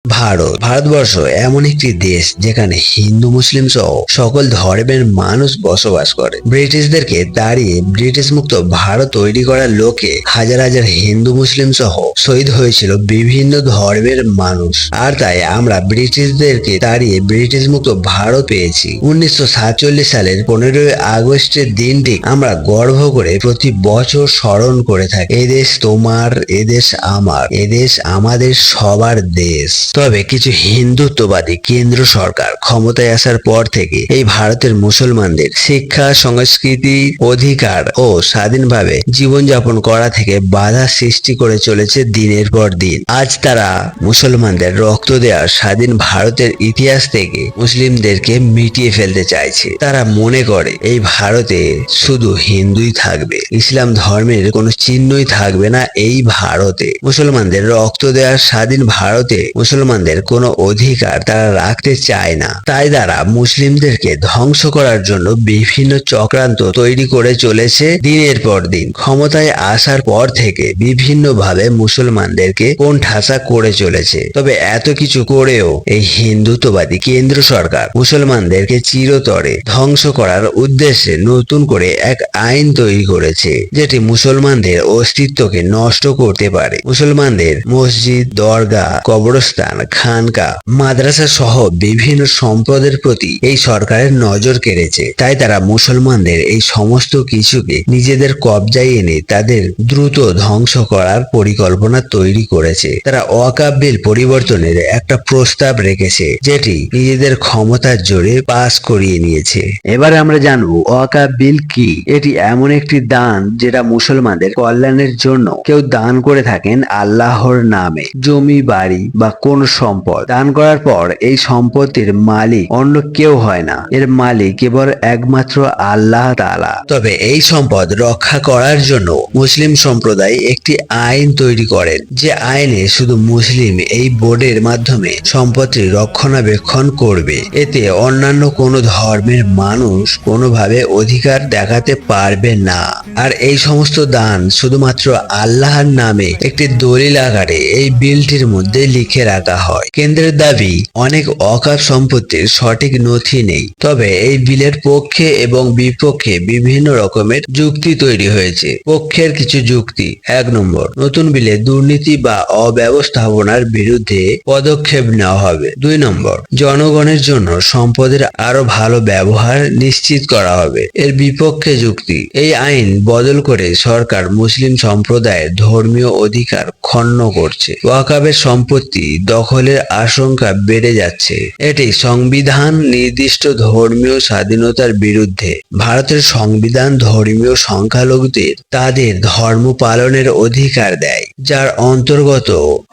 ভারতবর্ষ এমন একটি দেশ যেখানে হিন্দু মুসলিম সহ সকল ধর্মের মানুষ বসবাস করে। ব্রিটিশদেরকে তাড়িয়ে ব্রিটিশ মুক্ত ভারত তৈরি করার লোকে হাজার হাজার হিন্দু মুসলিম সহ শহীদ হয়েছিল বিভিন্ন ধর্মের মানুষ। আর তাই আমরা ব্রিটিশদেরকে তাড়িয়ে ব্রিটিশ মুক্ত ভারত পেয়েছি। 1947 সালের 15ই আগস্টের দিনটি আমরা গর্ব করে প্রতি বছর স্মরণ করে থাকি। এদেশ তোমার, এদেশ আমার, এদেশ আমাদের সবার দেশ। তবে কিছু হিন্দুত্ববাদী কেন্দ্র সরকার ক্ষমতায় আসার পর থেকে এই ভারতের মুসলমানদের শিক্ষা, সংস্কৃতি, অধিকার ও স্বাধীনভাবে জীবনযাপন করা থেকে বাধা সৃষ্টি করে চলেছে দিনের পর দিন। আজ তারা মুসলমানদের রক্ত দেওয়া স্বাধীন ভারতের ইতিহাস থেকে মুসলিমদেরকে মিটিয়ে ফেলতে চাইছে। তারা মনে করে এই ভারতে শুধু হিন্দুই থাকবে, ইসলাম ধর্মের কোনো চিহ্নই থাকবে না এই ভারতে। মুসলমানদের রক্ত দেওয়া স্বাধীন ভারতে মুসলমানদের কোনো অধিকার তারা রাখতে চায় না। তাই তারা মুসলিমদেরকে ধ্বংস করার জন্য বিভিন্ন চক্রান্ত তৈরি করে চলেছে দিনের পর দিন। ক্ষমতায় আসার পর থেকে বিভিন্নভাবে মুসলমানদেরকে কোণঠাসা করে চলেছে। তবে এত কিছু করেও এই হিন্দুত্ববাদী কেন্দ্র সরকার মুসলমানদেরকে চিরতরে ধ্বংস করার উদ্দেশ্যে নতুন করে এক আইন তৈরি করেছে, যেটি মুসলমানদের অস্তিত্বকে নষ্ট করতে পারে। মুসলমানদের মসজিদ, দরগা, কবরস্থান, খানকা, মাদ্রাসা সহ বিভিন্ন সম্পদের প্রতি এই সরকারের নজর কেড়েছে। তাই তারা মুসলমানদের এই সমস্ত কিছুকে নিজেদের কবজায় এনে তাদের দ্রুত ধ্বংস করার পরিকল্পনা তৈরি করেছে। তারা ওয়াকফ বিল পরিবর্তনের একটা প্রস্তাব রেখেছে, যেটি নিজেদের ক্ষমতার জোরে পাস করিয়ে নিয়েছে। এবার আমরা জানবো ওয়াকফ বিল কি। এটি এমন একটি দান যেটা মুসলমানদের কল্যাণের জন্য কেউ দান করে থাকেন আল্লাহর নামে। জমি, বাড়ি বা কোন সম্পদ দান করার পর এই সম্পত্তির মালিক অন্য কেউ হয় না, এর মালিক কেবল একমাত্র আল্লাহ তাআলা। তবে এই সম্পদ রক্ষা করার জন্য মুসলিম সম্প্রদায় একটি আইন তৈরি করেন, যে আইনে শুধু মুসলিম এই বোর্ডের মাধ্যমে সম্পত্তি রক্ষণাবেক্ষণ করবে। এতে অন্যান্য কোনো ধর্মের মানুষ কোনোভাবে অধিকার দেখাতে পারবে না। আর এই সমস্ত দান শুধুমাত্র আল্লাহর নামে একটি দলিল আকারে এই বিলটির মধ্যে লিখে রাখা হয়। কেন্দ্রের দাবি, অনেক ওয়াকফ সম্পত্তির সঠিক নথি নেই। তবে এই বিলের পক্ষে এবং বিপক্ষে বিভিন্ন রকমের যুক্তি তৈরি হয়েছে। পক্ষের কিছু যুক্তি: 1 নম্বর, নতুন বিলে দুর্নীতি বা অব্যবস্থাপনার বিরুদ্ধে পদক্ষেপ নেওয়া হবে। 2 নম্বর, জনগণের জন্য সম্পদের আরো ভালো ব্যবহার নিশ্চিত করা হবে। এর বিপক্ষে যুক্তি: এই আইন বদল করে সরকার মুসলিম সম্প্রদায়ের ধর্মীয় অধিকার ক্ষুণ্ণ করছে। ওয়াকফের সম্পত্তি দখলের আশঙ্কা বেড়ে যাচ্ছে। এটি সংবিধান নির্দিষ্ট ধর্মীয় স্বাধীনতার বিরুদ্ধে। ভারতের সংবিধান ধর্মীয় সংখ্যালঘুদের তাদের ধর্ম পালনের অধিকার দেয়, যার অন্তর্গত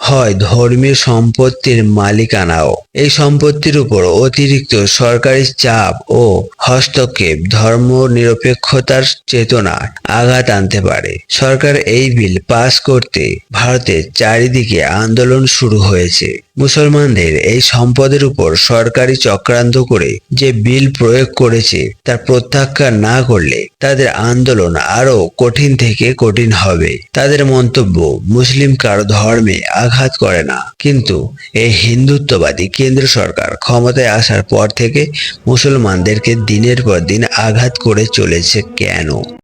হয় ধর্মীয় সম্পত্তির মালিকানাও। এই সম্পত্তির উপর অতিরিক্ত সরকারি চাপ ও হস্তক্ষেপ ধর্ম নিরপেক্ষতার চেতনা আঘাত আনতে পারে। সরকার এই বিল পাস করতে ভারতের চারিদিকে আন্দোলন শুরু হয়েছে। মুসলমানদের এই সম্পদের উপর সরকারি চক্রান্ত করে যে বিল প্রয়োগ করেছে তার প্রত্যাখ্যান না করলে তাদের আন্দোলন আরো কঠিন থেকে কঠিন হবে। তাদের মন্তব্য, মুসলিম কারো ধর্মে আঘাত করে না, কিন্তু এই হিন্দুত্ববাদী কেন্দ্র সরকার ক্ষমতায় আসার পর থেকে মুসলমানদেরকে দিনের পর দিন আঘাত করে চলেছে কেন?